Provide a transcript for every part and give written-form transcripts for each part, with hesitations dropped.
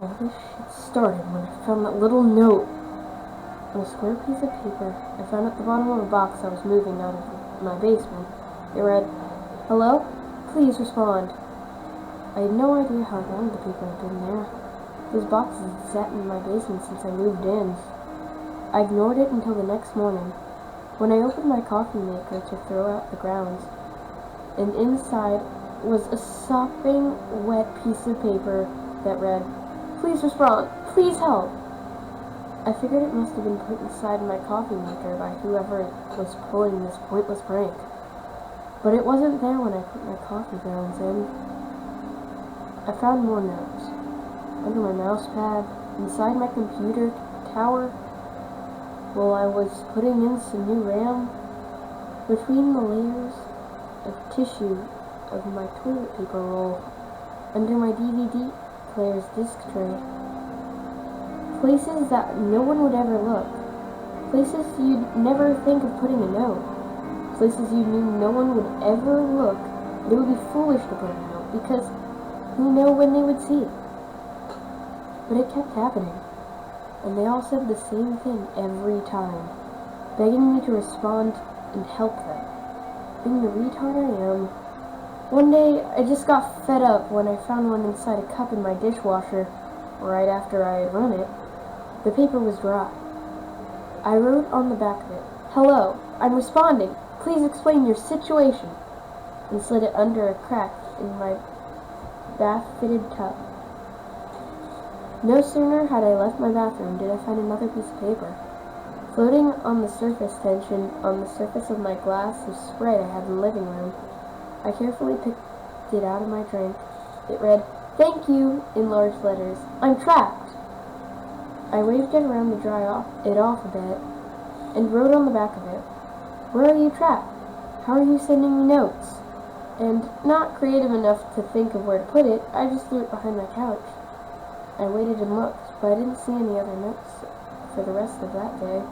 All this shit started when I found that little note on a square piece of paper I found at the bottom of a box I was moving out of my basement. It read, "Hello? Please respond." I had no idea how long the paper had been there. Those boxes had sat in my basement since I moved in. I ignored it until the next morning, when I opened my coffee maker to throw out the grounds, and inside was a sopping wet piece of paper that read, "Please respond. Please help." I figured it must have been put inside my coffee maker by whoever was pulling this pointless prank. But it wasn't there when I put my coffee grounds in. I found more notes. Under my mouse pad, inside my computer tower, while I was putting in some new RAM, between the layers of tissue of my toilet paper roll, under my DVD player's disc tray. Places that no one would ever look. Places you'd never think of putting a note. Places you knew no one would ever look, but it would be foolish to put a note, because who knew when they would see it? But it kept happening, and they all said the same thing every time, begging me to respond and help them. Being the retard I am, one day I just got fed up when I found one inside a cup in my dishwasher right after I had run it. The paper was dry. I wrote on the back of it, "Hello, I'm responding. Please explain your situation," and slid it under a crack in my bath-fitted tub. No sooner had I left my bathroom did I find another piece of paper. Floating on the surface tension on the surface of my glass of Sprite I had in the living room, I carefully picked it out of my drink. It read, "Thank you," in large letters. "I'm trapped." I waved it around to dry it off a bit, and wrote on the back of it, "Where are you trapped? How are you sending me notes?" And, not creative enough to think of where to put it, I just threw it behind my couch. I waited and looked, but I didn't see any other notes for the rest of that day.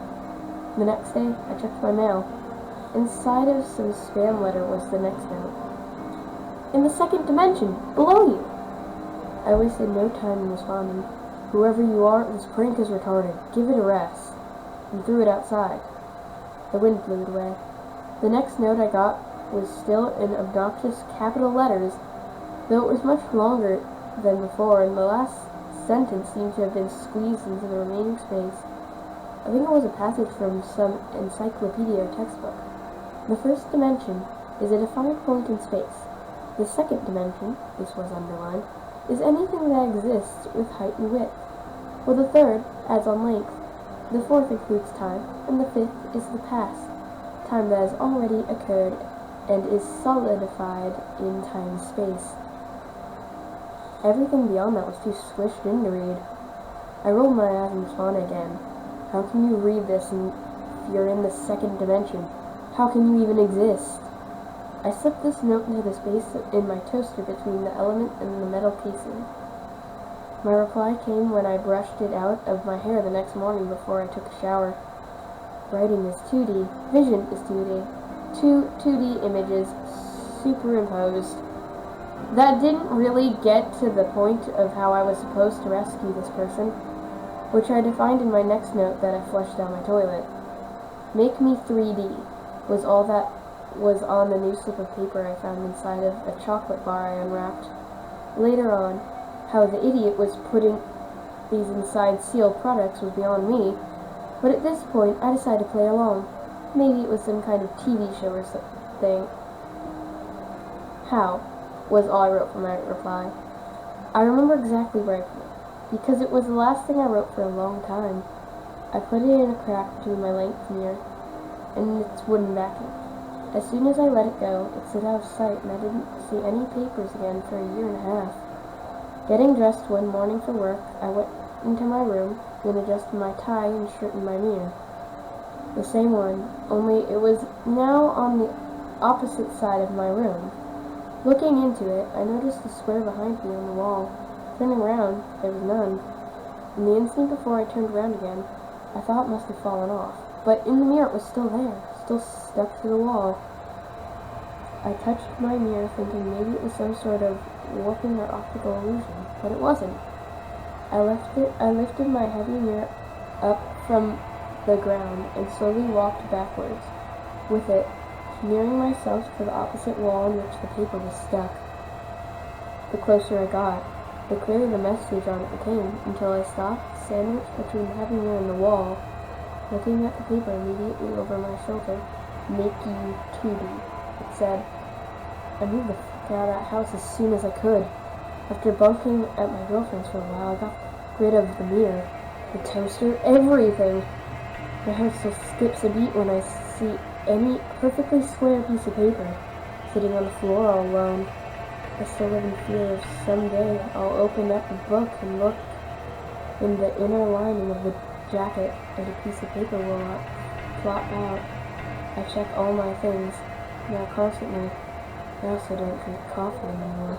The next day, I checked my mail. Inside of some spam letter was the next note. "In the second dimension, below you." I wasted no time in responding. "Whoever you are, this prank is retarded. Give it a rest," and threw it outside. The wind blew it away. The next note I got was still in obnoxious capital letters, though it was much longer than before, and the last sentence seemed to have been squeezed into the remaining space. I think it was a passage from some encyclopedia or textbook. "The first dimension is a defined point in space. The second dimension," this was underlined, "is anything that exists with height and width, while the third adds on length. The fourth includes time, and the fifth is the past, time that has already occurred and is solidified in time-space." Everything beyond that was too squished in to read. I rolled my eyes and responded again. "How can you read this if you're in the second dimension? How can you even exist?" I slipped this note into the space in my toaster between the element and the metal casing. My reply came when I brushed it out of my hair the next morning before I took a shower. Writing is 2D, vision is 2D. Two 2D images superimposed. That didn't really get to the point of how I was supposed to rescue this person, which I defined in my next note that I flushed down my toilet. "Make me 3D" was all that was on the new slip of paper I found inside of a chocolate bar I unwrapped. Later on, how the idiot was putting these inside sealed products was beyond me, but at this point I decided to play along. Maybe it was some kind of TV show or something. "How?" was all I wrote for my reply. I remember exactly where I put it, because it was the last thing I wrote for a long time. I put it in a crack between my length mirror and its wooden backing. As soon as I let it go, it slid out of sight, and I didn't see any papers again for a year and a half. Getting dressed one morning for work, I went into my room and adjusted my tie and shirt in my mirror. The same one, only it was now on the opposite side of my room. Looking into it, I noticed a square behind me on the wall. Turning around, there was none. In the instant before I turned around again, I thought it must have fallen off. But in the mirror it was still there, still stuck to the wall. I touched my mirror thinking maybe it was some sort of warping or optical illusion, but it wasn't. I lifted my heavy mirror up from the ground and slowly walked backwards with it, nearing myself to the opposite wall in which the paper was stuck. The closer I got, the clearer the message on it became, until I stopped, sandwiched between the heavy mirror and the wall, looking at the paper immediately over my shoulder. "Make you Tubi," it said. I moved the fuck out of that house as soon as I could. After bunking at my girlfriend's for a while, I got rid of the mirror, the toaster, everything. My heart still skips a beat when I see any perfectly square piece of paper sitting on the floor all alone. I still live in fear of someday I'll open up a book and look in the inner lining of the jacket and a piece of paper will flop out. I check all my things now constantly. I also don't drink coffee anymore.